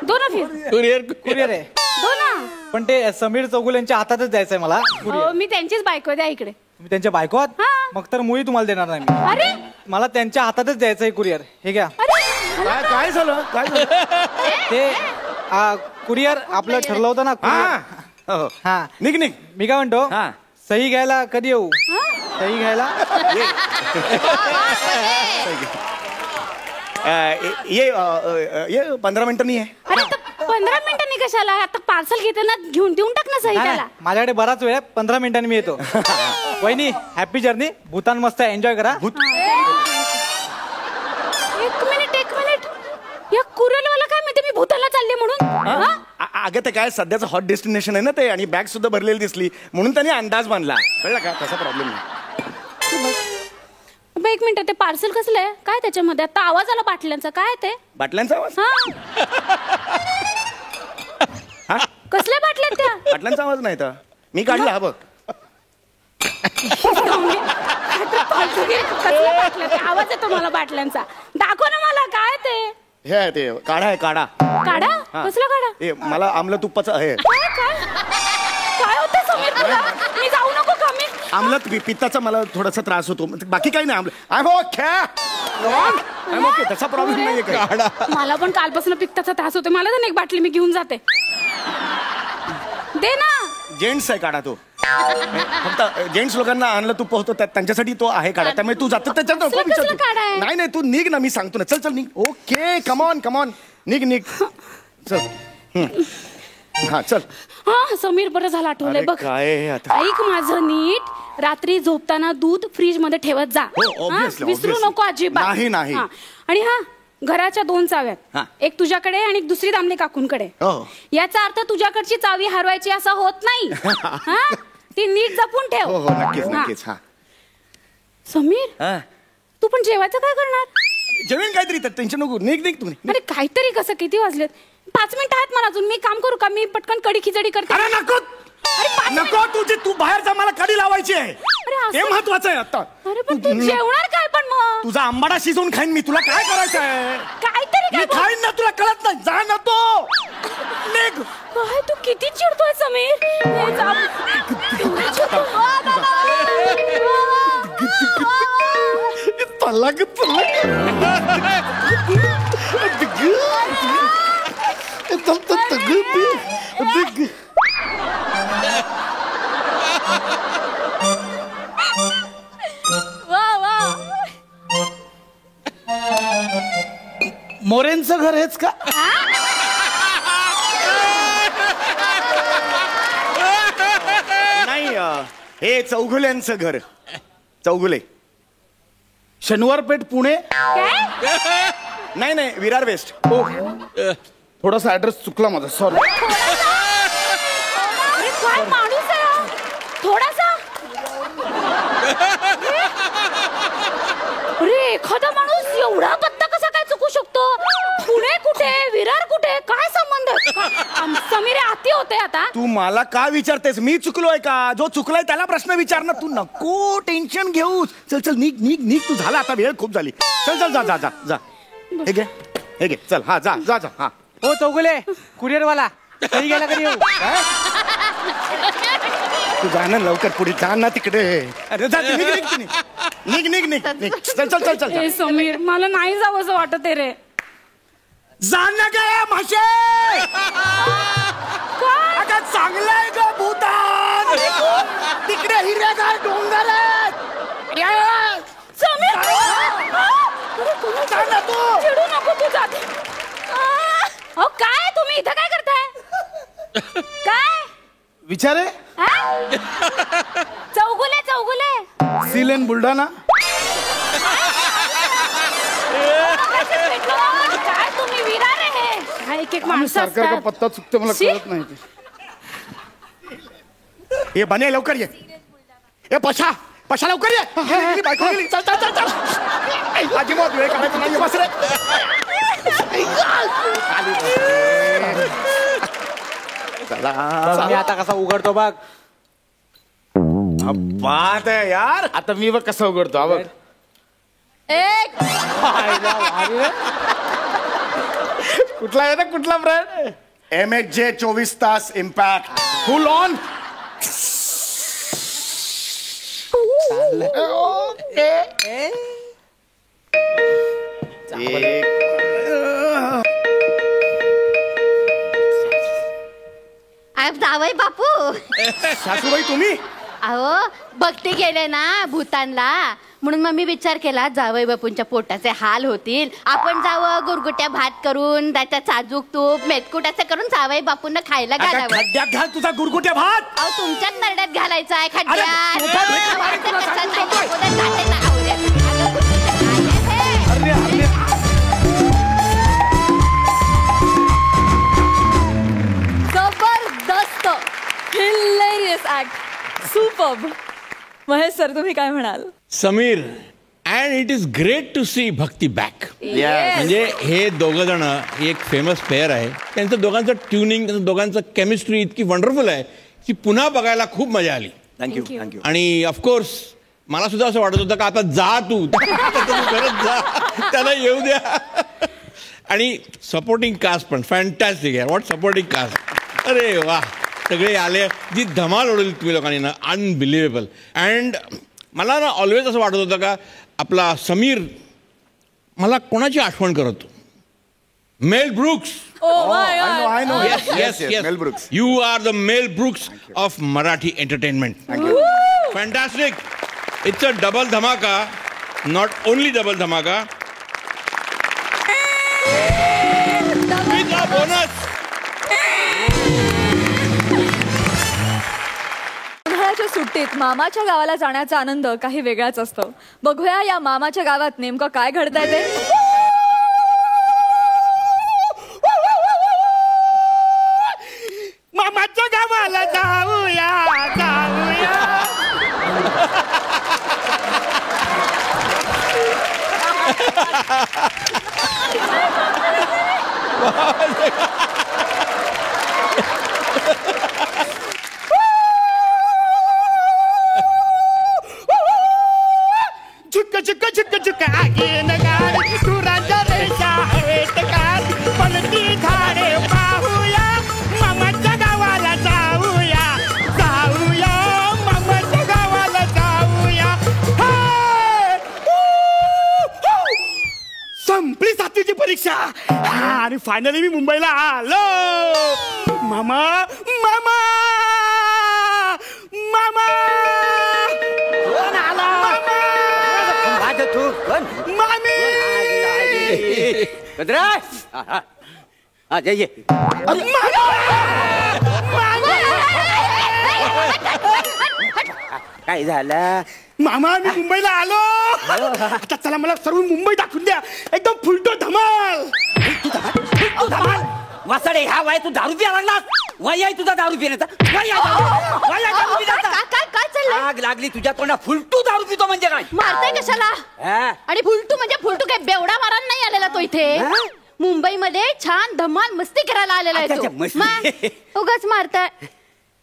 दो ना फिर. कुरिअर आहे. दो ना. पण ते समीर चौगुलेंच्या हातातच द्यायचंय मला. हो, मी त्यांचीच बायको द्या इकडे. तुम्ही त्यांच्या बायको आहात? हा. मग तर मुळी तुम्हाला देणार नाही मी. अरे मला त्यांच्या हातातच द्यायचंय कुरिअर. हे घ्या. काय झालं ते कुरिअर आपलं ठरलं होतं ना courier. हो. हा निघ मी काय म्हणतो, हा. सही घ्यायला कधी येऊ? सही घ्यायला ये 15 मिनिटांनी ये. अरे 15 मिनिटांनी कशाला? आता पार्सल घेताना घेऊन देऊन टाक ना सही त्याला. माझ्याकडे बराच वेळ आहे. 15 मिनिटांनी मी येतो. वहिनी हॅपी जर्नी. भूतान मस्त एन्जॉय करा. एक मिनिट या कुरिअरवाला काय माहिती मी भूतानला चालले म्हणून. अगं ते काय सध्याचं हॉट डेस्टिनेशन आहे ना ते, आणि बॅग सुद्धा भरलेली दिसली म्हणून त्यांनी अंदाज बांधला. कळलं का? तसा प्रॉब्लेम नाही. एक मिनिट, ते पार्सल कसलं आहे? काय त्याच्यामध्ये? आता आवाज आला बाटल्यांचा. काय ते? बाटल्यांचा आवाज? हा कसल्या बाटल्या त्या? बाटल्यांचा आवाज नाही तर मी काढला. हा बघ. आवाज येतो मला बाटल्यांचा. दाखव ना मला. काय ते? हे आहे ते काढा आहे. काढा कसला काढा? हे मला आमला तुपाचं आहे. काय होतं समीर तुला? मी जाऊ नको का? मी आमलत पित्ताचा मला थोडासा त्रास होतो. बाकी काही नाही. आम ओके तसा प्रॉब्लेम नाहीये काय. मला पण कालपासून पित्ताचा त्रास होतो. मला तर एक बाटली मी घेऊन जाते. दे ना. जेंट्स आहे काढा तो. फक्त जेंट्स लोकांना आणलं तूप होतं त्यांच्यासाठी तो आहे काढा. त्यामुळे तू जातो त्याच्यात नको विचारतो. नाही तू निघ ना, मी सांगतो ना. चल निघ. ओके कमॉन निघ चल. हा चल. हा समीर बरं झालं आठवलंय बघ. काय आता ऐक माझं नीट. रात्री झोपताना दूध फ्रीज मध्ये ठेवत जा. विसरू नको अजिबात. नाही. आणि घराच्या 2 चाव्यात. हा. एक तुझ्याकडे आणि एक दुसरी दामले काकूंकडे. याचा अर्थ तुझ्याकडची चावी हरवायची असं होत नाही. ती नीट जपून ठेव. हो नक्कीच. हा समीर तू पण जेवायचं काय करणार? जेवण काहीतरी तर टेन्शन नको. निघ तू. अरे काहीतरी कसं? किती वाजलेत? 5 मिनिटं आहेत मला अजून. मी काम करू का? मी पटकन कढी खिचडी करते. अरे नको. नको तू बाहेर जा, मला कडी लावायची आहे ते महत्वाचं आहे आता. अरे पण तू जेवणार काय पण मग? तुझा आंबाडा शिजवून खाईन मी, तुला काय करायचं आहे? काहीतरी मी काय खाईन ना, तुला कळत नाही. जा ना तो निघ. काय तू किती चिडतोय समीर? हे जा. एवढा चिडतो? पलक वा वा. मोरेंचं घर हेच का? नाही हे चौगुल्यांचं घर. चौगुले शनिवार पेठ पुणे. नाही नाही, विरार वेस्ट. थोडासा ऍड्रेस चुकला माझा, सॉरी. अरे काय माणूस आहे हा? थोडासा. अरे एखादा माणूस एवढा पत्ता कसा काय चुकू शकतो? पुणे कुठे, विरार कुठे, काय संबंध? समीर आती होते आता. तू मला का विचारतेस? मी चुकलोय का? जो चुकलाय त्याला प्रश्न विचार ना. तू नको टेन्शन घेऊस. चल चल निघ निघ निघ, तू झाला आता, वेळ खूप झाली. चल चल जा जा जा जा. हे घे हे घे, चल. हा जा जा जा. हा हो चौगुले, कुरिअर वाला सही गेला कधी येऊ? तू जा ना लवकर, पुढे जा ना तिकडे. अरे जा, निघ निघ तू, निघ निघ निघ निघ. चल चल चल चल जा. समीर मला नाही जावं असं वाटत रे. जा ना गे माशे. अगं चांगलंय ग भूतान. तिकडे हिरवेगार डोंगर आहेत. समीर जा ना तू. चिडू नको, तू जाते. अहो काय तुम्ही इथं काय करताय? काय विचारे चौगुले चौगुले सीलेन बुलढाणा. काय तुम्ही विरार आहे? काय एक एक माणसं सारखा असतात. पत्ता चुकते, मला शी. कळत नाही ते. हे बने लवकर ये. ए पशा पशा लवकर ये. बायको गेली. चल चल चल चल. अजिबात वेळ काढायचा नाही. बस रे. मी आता कसा उघडतो बघ. बात आहे यार. आता मी बघ कसं उघडतो, हा बघ. एक कुठला आहे ना, कुठला ब्रँड? MHJ 24 तास इम्पॅक्ट फुल ऑन. जावई बापू. सासूबाई तुम्ही? अहो बघते गेले ना भूतानला, म्हणून मग मी विचार केला जावई बापूंच्या पोटाचे हाल होतील, आपण जावं गुरगुट्या भात करून त्याच्या साजूक तूप मेतकूट असं करून जावई बापूंना खायला घालावं. खड्ड्यात घाल तुझा गुरगुट्या भात. अहो तुमच्याच नरड्यात घालायचा आहे अरे, खड्ड्यात. सोफा भेटला बाहेर तुला कसा सांगून जायला ठेवतोय. अगोदर जाते ना, आवड्या. अगं, कुठलं काय आहे हे? अरे अरे. जबरदस्त, hilarious act, superb. Mahesh sir तुम्ही काय म्हणाल? Sameer, and it is great to see Bhakti back. म्हणजे हे दोघं जण एक फेमस पेअर आहे. त्यांचं दोघांचं ट्युनिंग, त्यांचं दोघांचं केमिस्ट्री इतकी वंडरफुल आहे की पुन्हा बघायला खूप मजा आली. Thank you thank you. आणि ऑफकोर्स मला सुद्धा असं वाटत होतं का आता जा तू परत जा, त्याला येऊ द्या. आणि सपोर्टिंग कास्ट पण फॅन्टॅस्टिक आहे. What supporting cast. अरे वा, सगळे आले, जी धमाल उडवली तुम्ही लोकांनी ना, अनबिलिव्हेबल. अँड मला ना ऑलवेज असं वाटत होतं का आपला समीर मला कोणाची आठवण करतो? Mel Brooks. I know. Yes, Mel Brooks. You are the Mel Brooks of Marathi entertainment. Thank you. Fantastic. It's a double dhamaka, not only double dhamaka. With a bonus. उन्हाळ्याच्या सुट्टीत मामाच्या गावाला जाण्याचा आनंद काही वेगळाच असतो. बघूया या मामाच्या गावात नेमकं काय घडतंय ते. मामाच्या गावाला जाऊया जाऊया. फायनली मी मुंबईला आलो. मामा मामा मामा कोण आला? माझं तू कोण? मामी ये. काय झालं? मामा मी मुंबईला आलो. आता चला मला सर्व मुंबई दाखवून द्या. एकदम फुलटो धमाल. तू धमाल वासाडे ह्या वय तू दारू पिया लागला. वय आहे तुझा दारू पिण्याचा. काय चाललंय? आग लागली तुझ्या तोंडा. फुलटू दारू पितो म्हणजे काय? मारताय कशाला? आणि फुलटू म्हणजे फुलटू काय बेवडा मारायला नाही आलेला तो इथे. मुंबईमध्ये छान धमाल मस्ती करायला आलेला आहे अच्छा, तो. मस्ती. मग उगाच मारताय.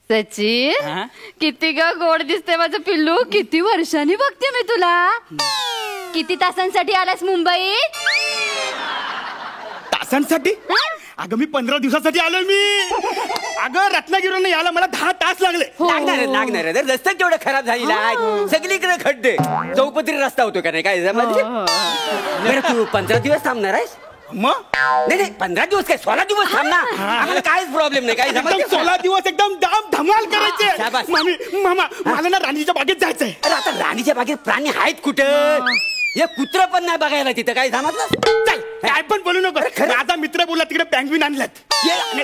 सचिन किती ग गोड दिसते माझं पिल्लू. किती वर्षांनी बघते मी तुला. किती तासांसाठी आलास मुंबईत? तासांसाठी? अगं मी 15 दिवसासाठी आलोय मी. अगं रत्नागिरीवरून यायला मला 10 तास लागले. लागणार रस्ता केवढा खराब झालेला आहे. सगळीकडे खड्डे. चौपदरी रस्ता होतो का नाही काय बरं तू 15 दिवस थांबणार आहेस? मग नाही 15 दिवस काय 16 दिवस थांबणार. आम्हाला काहीच प्रॉब्लेम नाही. काय एकदम 16 दिवस एकदम दाम धमाल करायचे. शाबास. मामी मामा मला ना राणीच्या बागेत जायचंय. अरे आता राणीच्या बागेत प्राणी आहेत कुठं? हे कुत्र पण नाही बघायला तिथं. काय समजलं? चल काय पण बोलू नको. माझा मित्र बोलला तिकडे पेंग्विन आणल्यात.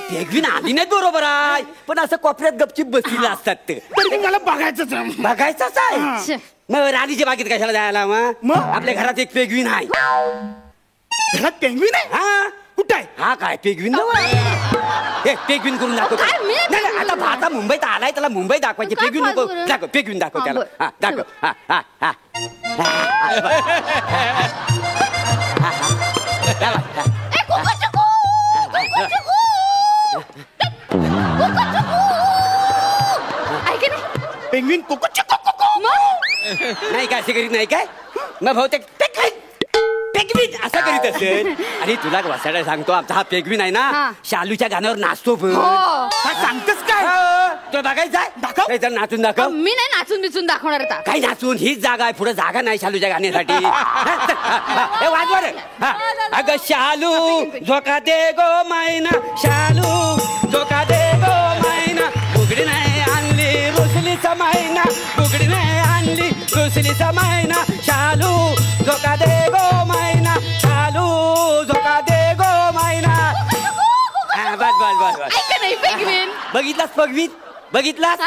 पेंग्विन आली नाही बरोबर आहे. पण असं कोपऱ्यात गपचिप बसलेले असतात ते. तरी मला बघायचंच आहे. बघायचंच आहे. मग राणीच्या बागेत कशाला जायला? मग आपल्या घरात एक पेंग्विन आहे. घरात पेंग्विन आहे? हा कुठं आहे? हा काय पेंग्विन हे पेंग्विन करून दाखव. नाही आता मुंबईत आलाय त्याला मुंबई दाखवायची. पेंग्विन नको दाखव. पेंग्विन दाखव त्याला. हा दाखव. हा पेंग्विन कोको नाही काय असे करीत नाही काय? मग बहुतेक पेंग्विन असं करीत असेल. आणि तुला वासायला सांगतो आमचा हा पेंग्विन आहे ना शालूच्या गाण्यावर नाचतो. काय सांगतेस काय? तो बघायचा दाखव. नाचून दाखव. मी नाही नाचून बिचून दाखवणार आता. काय नाचून? हीच जागा आहे. पुढे जागा नाही शालूच्या गाण्यासाठी. वाजवा रे. अगं शालू झोका दे गो मायना. शालू झोका दे गो मायना. बुगडी नाही आणली रुसलीचा मायना. बुगडी नाही आणली रुसलीचा मायना. शालू झोका दे गो मायना. शालू झोका दे गो मायना. बस ऐका नाही पेंग्विन. बघितलास पेंग्विन? बघितलास?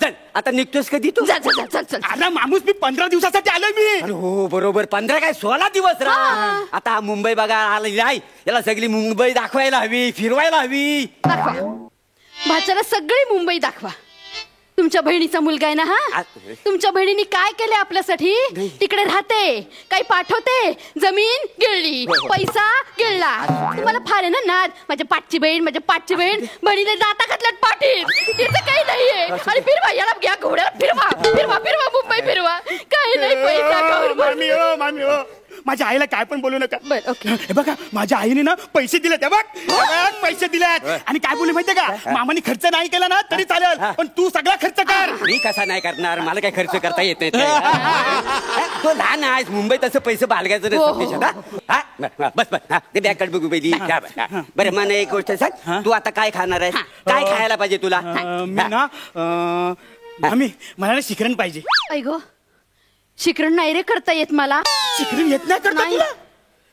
चल आता निघतोस कधी तू? चल. अरे माणूस मी 15 दिवसासाठी आलोय मी. अरे हो बरोबर 15 काय 16 दिवस रा. आता मुंबई बघा आलेली आहे. याला सगळी मुंबई दाखवायला हवी. फिरवायला हवी. दाखवा भाच्याला सगळी मुंबई दाखवा. तुमच्या बहिणीचा मुलगा आहे ना हा. तुमच्या बहिणीने काय केले आपल्यासाठी? तिकडे राहते, काही पाठवते, जमीन गिळली, पैसा गिळला. तुम्हाला फार आहे ना नाद. माझ्या पाठची बहीण बहिणीला दाता घातल्यात पाठीत. तिचं काही नाहीये. आणि फिरवा याला घ्या घोड्याला. फिरवा मुंबई फिरवा. काही नाही पैसा. मामी हो मामी हो. माझ्या आईला काय पण बोलू नका. बरं ओके. हे बघा माझ्या आईने ना पैसे दिलेत. हे बघ पैसे दिलेत. आणि काय बोलू माहितीये का? मामाने खर्च नाही केला ना तरी चालेल, पण तू सगळा खर्च कर. मी कसा नाही करणार? मला काय खर्च करता येत नाही. तो लहान आहेस. मुंबईत असं पैसे बाळगायचं बस ते बॅग कट बघू पहिली. बरं मला एक गोष्ट सांग. तू आता काय खाणार आहेस? काय खायला पाहिजे तुला? मी ना मामी मला ना शिकरण पाहिजे. ऐगो शिकरण नाही रे करता येत मला. शिकरण येत नाही करता तुला?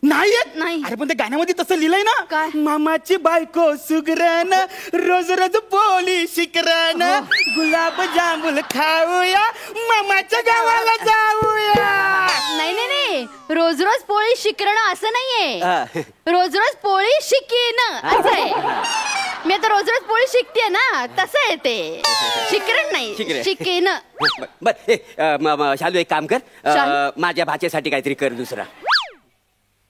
नाही येत? नाही. अरे पण त्या गाण्यामध्ये तसं लिहिलंय ना. काय? मामाची बायको सुगरण रोज रोज पोळी शिकरण. गुलाब जांभूल खाऊया मामाच्या गावाला जाऊया. नाही रोज रोज पोळी शिकरणं असं नाहीये. रोज रोज पोळी शिकीन असं आहे. मी आता रोज रोज पोळी शिकते ना तसं आहे ते. शिकरण नाही शिकेन. बर शालू एक काम कर. शालू? माझ्या भाच्यासाठी काहीतरी कर दुसरा.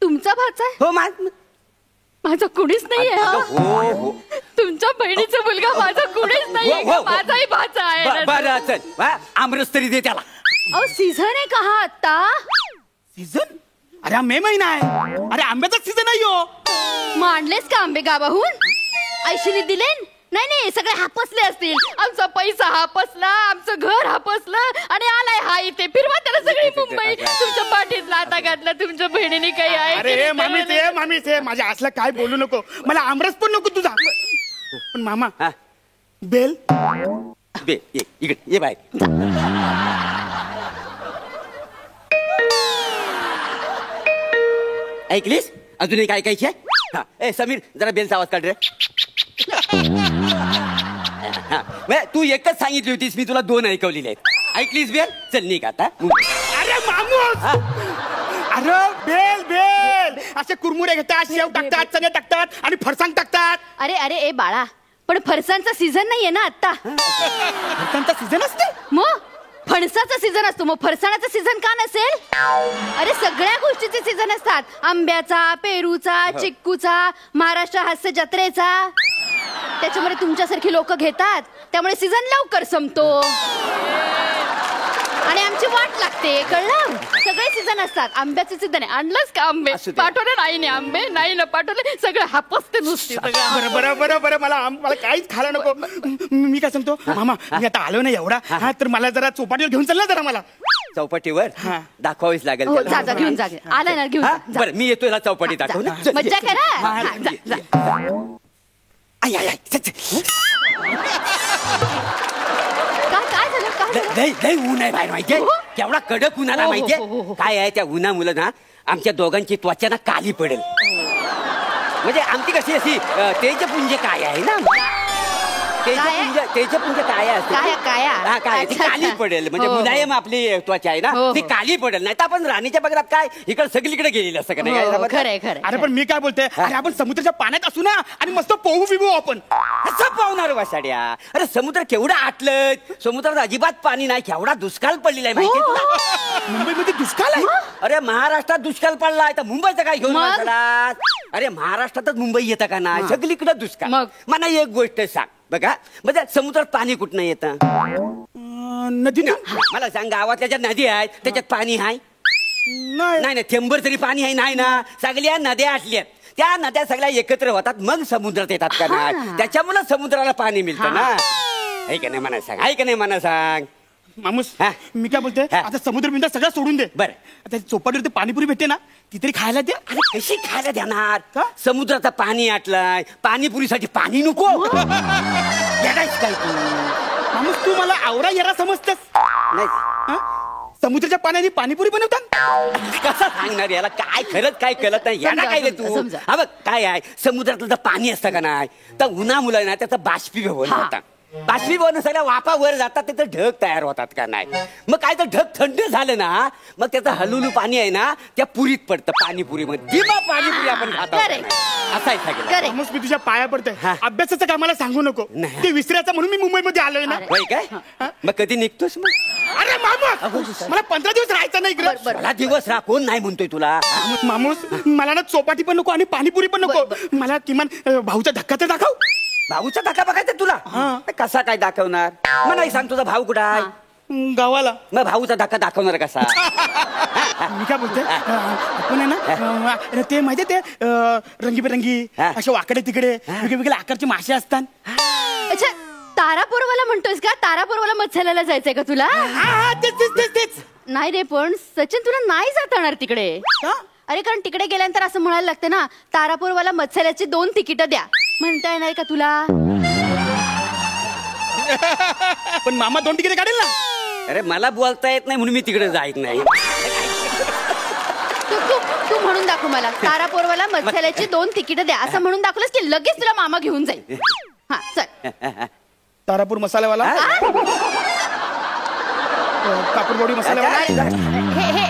तुमचा भाचा आहे? हो माझा कुणीच नाहीये. हो तुमच्या बहिणीचा मुलगा माझा कुणीच नाहीये. माझाही भाचा आहे. बरं चल आमरस तरी दे त्याला. अहो सीझन आहे का हा आता? सीझन? अरे हा मे महिना आहे. अरे आंब्याचा सीझन आहे हो. मांडलेस का आंबे गावाहून? आयशीने दिले नाही नाही सगळे हापसले असतील. आमचा पैसा हापसला, आमचं घर हापसलं आणि आलाय हा इथे. फिरवा त्याला सगळी मुंबई. तुमच्या पाठीत लाथा घातला तुमच्या बहिणीने काही आहे अरे मामी ते माझ्या असलं काय बोलू नको. मला आमरस पण नको तुझा. पण मामा हा. बेल बे ये इकडे ये बाय. ऐकलीस अजूनही काय ऐकायची आहे? हा ए समीर जरा बेलचा आवाज काढ रे. हा बरं, तू एकच सांगितली होतीस मी तुला 2 ऐकवलेले आहेत. ऐकलीस बेल? चल निघ आता. अरे मामूस अरे बेल बेल असे कुरमुरे घेतात, शेव टाकतात, चणे टाकतात आणि फरसाण टाकतात. अरे अरे ए बाळा पण फरसाणचा सीझन नाहीये ना आता. फरसाणचा सीझन असते. मग फणसाचा सीझन असतो, मग फरसाणाचा सीझन का नसेल? अरे सगळ्या गोष्टीचे सीझन असतात. आंब्याचा, पेरूचा, चिक्कूचा, महाराष्ट्र हास्य जत्रेचा. त्याच्यामुळे तुमच्यासारखी लोक घेतात, त्यामुळे सीझन लवकर संपतो आणि आमची वाट लागते. कळलं? सगळे सीझन असतात. आंब्याचे सीझन आहे. आणलंच का आंबे? असू दे. पाठवले नाही ना आंबे, नाही ना पाठवले. सगळं हापसते नुसती सगळं. बरं मला काहीच खायला नको. मी काय सांगतो मामा, मी आता आलो ना एवढा हा तर मला जरा चौपाटीवर घेऊन चल ना जरा मला. चौपाटीवर हा. दाखवावीच लागेल हो त्याला. जा घेऊन जा. आला ना घेऊन हा? जा. बरं मी येतोय ना चौपाटी दाखव ना. चल, मज्जा ये. करा. हा, हा, ये, जा, ये, जा. ये. आय आय आय चल, चल. काय झालं काय झालं? लय लय ऊन आहे बाहेर माहितीये. हो? केवढा कडक ऊन आला हो, हो, माहितीये. हो, हो, हो. काय आहे त्या उन्हामुळे ना आमच्या दोघांची त्वचा ना काली पडेल. म्हणजे आमची कशी अशी तेजपुंज काय आहे ना. तेजपुंज काय असते. काया. हा काय ती अच्छा, काली अच्छा. पडेल. म्हणजे हो, हो. मुलायम आपली त्वचा आहे ना हो, ती हो. काली पडेल. नाही तर आपण राणीच्या बगरात काय इकडे सगळीकडे गेलेलं असं का नाही. काय हो, समजलं? खरंय खरंय. अरे पण मी काय बोलते, अरे आपण समुद्राच्या पाण्यात असू ना आणि मस्त पोहू बिबू आपण. असं पावणार वासाड्या. अरे समुद्र केवढा आटलं. समुद्रात अजिबात पाणी नाही. केवढा दुष्काळ पडलेला आहे माहिती तुला. मुंबईमध्ये दुष्काळ आहे. अरे महाराष्ट्रात दुष्काळ पडलाय तर मुंबईचं काय घेऊन मग? बसलात? अरे महाराष्ट्रातच मुंबई येतं का नाही. सगळीकडे दुष्काळ. मग? मला एक गोष्ट सांग बघा, म्हणजे समुद्रात पाणी कुठनं येतं? नदी ना मला सांग गावातल्या ज्या नदी आहेत त्याच्यात पाणी आहे? नाही नाही थेंबर तरी पाणी आहे नाही ना. सगळ्या नद्या असल्यात त्या नद्या सगळ्या एकत्र होतात मग समुद्रात येतात का नाही. त्याच्यामुळे समुद्राला पाणी मिळतं ना. आहे का नाही मला सांग. आहे का नाही मला सांग. मामूस हा. मी काय बोलते, हा. आता समुद्र बिंदा सगळं सोडून दे. बरं. आता चौपाटीवर ते पाणीपुरी भेटते ना ती तरी खायला दे. अरे कशी खायला देणार? का? समुद्राचं पाणी आटलाय. पाणीपुरीसाठी पाणी नको. येडायच काय तू? मामूस तू मला आवरा येरा समजतेस. नाही हा? समुद्राच्या पाण्याने पाणीपुरी बनवतात. कसं सांगणार याला. काय खरंच काय कळत नाही. येडा काय रे तू. समजा. हा बघ काय आहे समुद्रातलं जर पाणी असतं का नाही तर उन्हामुळे ना त्याचं बाष्पीभवन होतं. बाष्पीभवन सगळ्या वाफा वर जातात तिथं ढग तयार होतात का नाही. मग काय तर ढग थंड झालं ना मग त्याचं हलुलू पाणी आहे ना त्या पुरीत पडतं पाणीपुरीमध्ये. ती मग पाणीपुरी आपण खातो. Correct. असं आहे सगळं. Correct. मामूस मी तुझ्या पाया पडते. हा. अभ्यासाचं काय मला सांगू नको. नाही. ते विसरायचं म्हणून मी मुंबईमध्ये आलोय ना. अरे. होय काय मग कधी निघतोस मग? अरे मामूस मला 15 दिवस राहायचं नाही इकडे. मला दिवस राहा कोण नाही म्हणतोय तुला. मामूस मला ना चौपाटी पण नको आणि पाणीपुरी पण नको. मला किमान भाऊचा धक्का तर दाखव. भाऊचा धक्का बघायचा तुला. कसा काय दाखवणार? मग नाही सांग तुझा भाऊ कुठं आहे? गावाला. मग भाऊचा धक्का दाखवणार कसा? मी काय बोलते आपण आहे ना ते माहितीये ते रंगीबेरंगी हा. असे वाकडे तिकडे वेगवेगळ्या आकारचे मासे असतात. अच्छा तारापूरवाला म्हणतोयस का? तारापूरवाला मत्स्यालयाला जायचंय का तुला? हा, तेच. नाही रे पण सचिन तुला नाही जाता येणार तिकडे. का? अरे कारण तिकडे गेल्यानंतर असं म्हणायला लागतं ना तारापूरवाला मत्स्यालयाची 2 तिकीट द्या. म्हणता येणार का तुला? पण मामा 2 तिकीट काढेल ना. अरे मला बोलता येत नाही म्हणून मी तिकडे जायत नाही. तू म्हणून दाखव मला तारापूरवाला मत्स्यालयाची 2 तिकीट द्या असं म्हणून दाखवलंस की लगेच तुला मामा घेऊन जाईल. हा चल. तारापूर मसाल्यावाला कापूरबोडी मसाल्यावाला.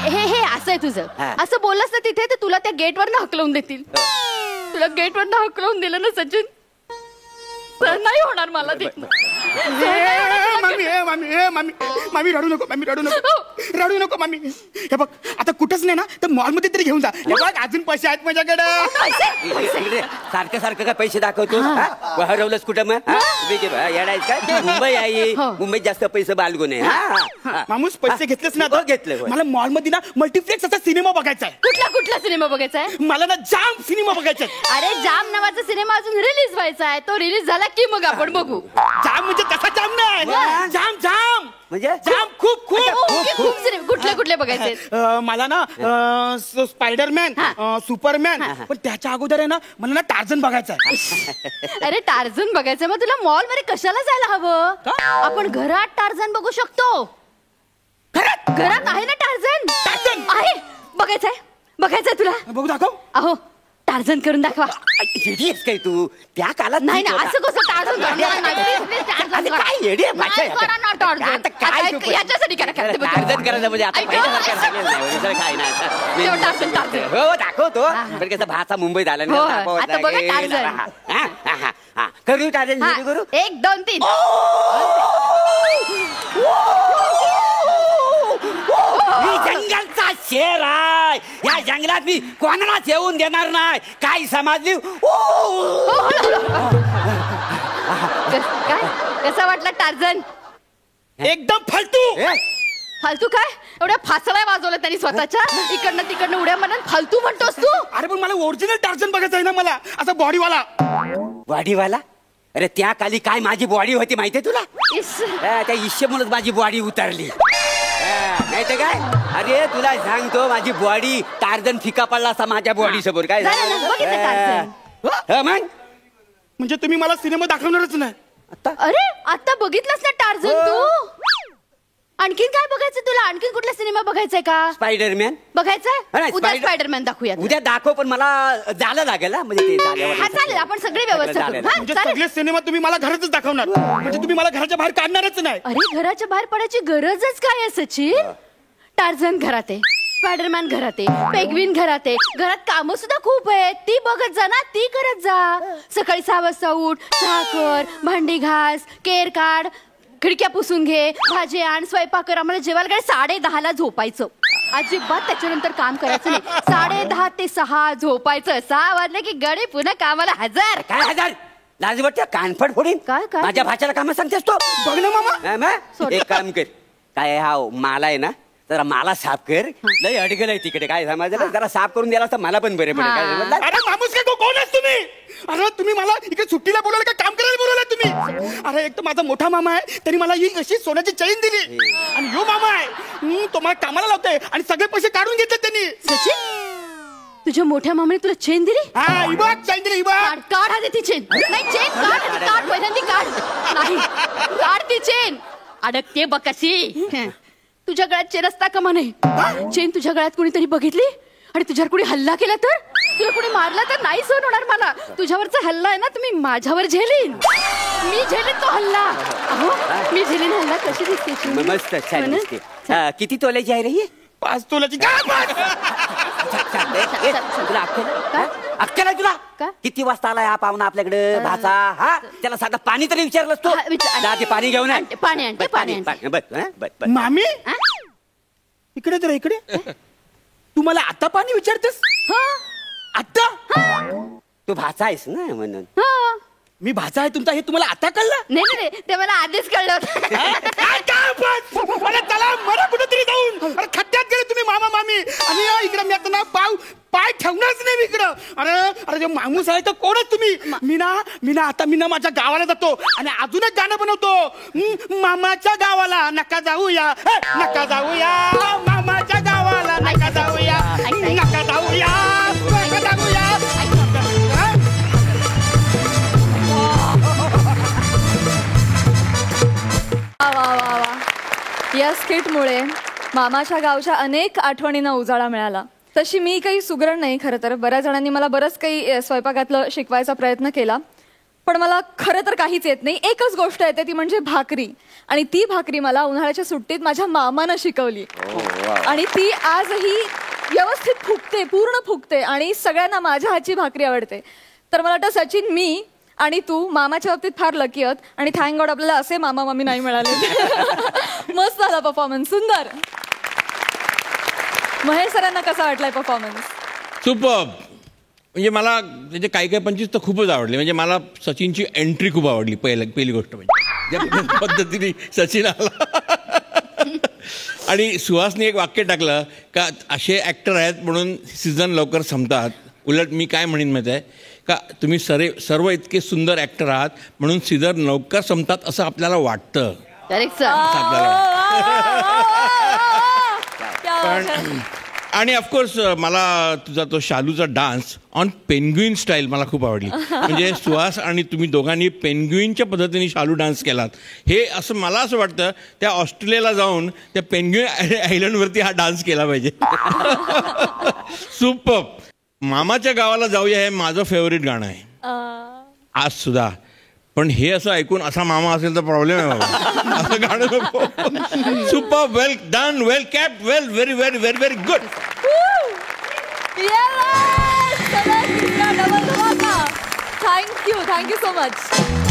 हे असं आहे तुझं. असं बोललास ना तिथे तर तुला त्या गेटवर हकलवून देतील. तुला गेटवर हकलवून दिलं ना सचिन तर नाही होणार मला ते. मामी रडू नको. रडू नको मामी. हे बघ आता कुठंच नाही ना तर मॉलमध्ये तरी घेऊन जा. हे बघ अजून पैसे आहेत माझ्याकडे. सारखं सारखं काय पैसे दाखवतो? हरवलंच कुठं मग? येडायच काय? मुंबई आहे, मुंबईत जास्त पैसे बालगुन आहे. मामूस पैसे घेतलेच ना? घेतलं. मला मॉलमध्ये ना मल्टीप्लेक्स असा सिनेमा बघायचा आहे. कुठला सिनेमा बघायचा आहे? मला ना जाम सिनेमा बघायचा आहे. अरे जाम नावाचा सिनेमा अजून रिलीज व्हायचा आहे. तो रिलीज झाला की मग आपण बघू. जाम म्हणजे तसा जाम नाही. जाम जाम म्हणजे जाम खूप खूप खूप सिनेमा कुठले बघायचे? मला ना स्पायडरमॅन, सुपरमॅन, पण त्याच्या अगोदर आहे ना मला ना टार्झन बघायचा आहे. अरे टार्झन बघायचं मग तुला मॉल मध्ये कशाला जायला हवं? आपण घरात टार्झन बघू शकतो. घरात आहे ना टार्झन? टार्झन आहे. बघायचंय तुला? बघू दाखव. अहो टार्झन करून दाखवा. येडीस काय तू? त्या काळात नाही ना असं कसं टार्झन काय येडी आहे भाषा आहे? आता काय तू पण? याच्यासाठी करा. टार्झन करायचं म्हणजे आता पहिल्यासारखं झालेलं नाही. दुसरं काय नाही. हो दाखवतो पण कसं भाचा मुंबईत आला हो, आता बघा टार्झन. करू टार्झन करू. 1 2 3. मी जंगलचा शेर आहे. या जंगलात मी कोणालाच येऊन देणार नाही. काय समजली? काय कसा वाटला टार्झन? एकदम फालतू. फालतू काय? एवढ्या फासळ्या वाजवल्या त्यांनी स्वतःच्या. इकडनं तिकडनं उड्या मारत फालतू म्हणतोस तू? अरे पण मला ओरिजिनल टार्झन बघायचं आहे ना. मला असा बॉडीवाला. बॉडीवाला? अरे त्या काली काय माझी बॉडी होती माहितीये तुला? त्या ईश्यमुळेच माझी बॉडी उतरली. नाही तर काय? अरे तुला सांगतो माझी बॉडी टार्झन फिका पडला असा माझ्या बॉडी समोर. काय मग म्हणजे तुम्ही मला सिनेमा दाखवणारच नाही? अरे आता बघितलंस ना टार्झन तू? आणखीन काय बघायचं तुला? आणखीन कुठला सिनेमा बघायचाय का? स्पायडरमॅन बघायचंय? उद्या स्पायडरमॅन दाखवूया. उद्या दाखव पण मला जायला लागेल. म्हणजे ते हा चालेल. आपण सगळे व्यवस्था करू. म्हणजे सगळे सिनेमा तुम्ही मला घरातच दाखवणार? म्हणजे तुम्ही मला घराच्या बाहेर काढणारच नाही? अरे घराच्या बाहेर पडायची गरजच काय आहे सचिन? टार्झन घरात आहे, स्पायडरमॅन घरात आहे, पेंग्विन घरात आहे. घरात कामं सुद्धा खूप आहेत. ती बघत जा ना. ती करत जा. सकाळी 6 वाजता उठ, चहा कर, भांडी घास, केर काढ, खिडक्या पुसून घे, भाजी आण, स्वयंपाक कर. आम्हाला जेवायला काय 10:30ला झोपायचं. अजिबात त्याच्यानंतर काम करायचं नाही. 10:30 ते 6 झोपायचं. 6 वाजले की गडी पुन्हा कामाला हजर. काय हजर? लाज वाटते? कानफड फोडीन. काय? माझ्या भाच्याला काम सांगतेस तो? बघ ना मामा. एक काम कर. काय हा माला आहे ना जरा मला साफ कर. लय अडगल आहे तिकडे. काय समजलं? जरा साफ करून द्यायला तर मला पण बरे पडेल. काय समजलं? अरे माणूस काय कोण आहेस तुम्ही? अरे तुम्ही मला इकडे सुट्टीला बोलवलं का काम करायला बोलवलं तुम्ही? अरे एक तर माझा मोठा मामा आहे. त्यांनी मला ही अशी सोन्याची चैन दिली. आणि यो मामा आहे तो मला कामाला लावतोय आणि सगळे पैसे काढून घेतले त्यांनी. सचिन तुझ्या मोठ्या मामाने तुला चेन दिली? हा ही बघ चैन दिली. ही बघ. काढ आधी ती चेन. नाही चेन काढ पहिल्यांदी काढ. नाही काढ ती चेन. अडकते बघ कशी. तुझ्या गळ्यात चेन असता का म्हणे? चेन तुझ्या गळ्यात कोणीतरी बघितली आणि तुझ्यावर कोणी हल्ला केला तर? तुला कोणी मारला तर नाही सहन होणार मला. तुझ्यावरचा हल्ला आहे ना तुम्ही माझ्यावर झेलीन. मी झेलीन तो हल्ला. अहो मी झेलीन हल्ला. कशी दिसते? मस्त छान दिसते. किती तोल्याची आहे रे ही? 5 तोल्याची. तुला अक्कल आहे तुला? किती वाजता आलाय हा पाहुणा आपल्याकडे भाचा? हा त्याला साधा पाणी तरी विचारलंस तो? पाणी घेऊन मामी इकडे तर इकडे. तू मला आता पाणी विचारतेस? आता? तू भाचा आहेस ना म्हणून. मी भाचा आहे तुमचा हे तुम्हाला आता कळलं? नाही ते मला आधीच कळलं होतं. चला मला कुठेतरी जाऊन अरे खड्ड्यात गेले तुम्ही मामा मामी. आणि इकडे मी आता ना पाय ठेवणारच नाही मी इकडं. अरे जे माणूस आहे तर कोणच तुम्ही? मी ना माझ्या गावाला जातो आणि अजून एक गाणं बनवतो. मामाच्या गावाला नका जाऊया, नका जाऊया, मामाच्या गावाला नका जाऊया, नका जाऊया, नका जाऊया. या स्किटमुळे मामाच्या गावच्या अनेक आठवणींना उजाळा मिळाला. तशी मी काही सुगरण नाही खरं तर. बऱ्याच जणांनी मला बरंच काही स्वयंपाकातलं शिकवायचा प्रयत्न केला पण मला खरं तर काहीच येत नाही. एकच गोष्ट येते ती म्हणजे भाकरी. आणि ती भाकरी मला उन्हाळ्याच्या सुट्टीत माझ्या मामानं शिकवली आणि ती आजही व्यवस्थित फुगते, पूर्ण फुगते आणि सगळ्यांना माझ्या हातची भाकरी आवडते. तर मला वाटतं सचिन, मी आणि तू मामाच्या बाबतीत फार लकी आहोत आणि थँक गॉड आपल्याला असे मामा मामी नाही मिळाले. मस्त झाला परफॉर्मन्स, सुंदर. महेश सरांना कसा वाटलाय परफॉर्मन्स? सुपर. म्हणजे मला त्याचे काही काही पंचवीस तर खूपच आवडले. म्हणजे मला सचिनची एंट्री खूप आवडली. पहिली गोष्ट म्हणजे ज्या पद्धतीने सचिन आला आणि सुहासने एक वाक्य टाकलं का असे ॲक्टर आहेत म्हणून सीझन लवकर संपतात. उलट मी काय म्हणेन माहीत आहे का, तुम्ही सर्व इतके सुंदर ॲक्टर आहात म्हणून सीझन लवकर संपतात असं आपल्याला वाटतं. Correct sir. पण आणि ऑफकोर्स मला तुझा तो शालूचा डान्स ऑन पेनग्विन स्टाईल मला खूप आवडली. म्हणजे सुहास आणि तुम्ही दोघांनी पेनग्विनच्या पद्धतीने शालू डान्स केलात. हे असं मला असं वाटतं त्या ऑस्ट्रेलियाला जाऊन त्या पेनग्विन आयलंडवरती हा डान्स केला पाहिजे. सुपर. मामाच्या गावाला जाऊया हे माझं फेवरेट गाणं आहे आज सुद्धा. पण हे असं ऐकून असा मामा असेल तर प्रॉब्लेम आहे बाबा. असं गाणं नको. Super. Well done. Well kept. Well very very very very good. Thank you so much.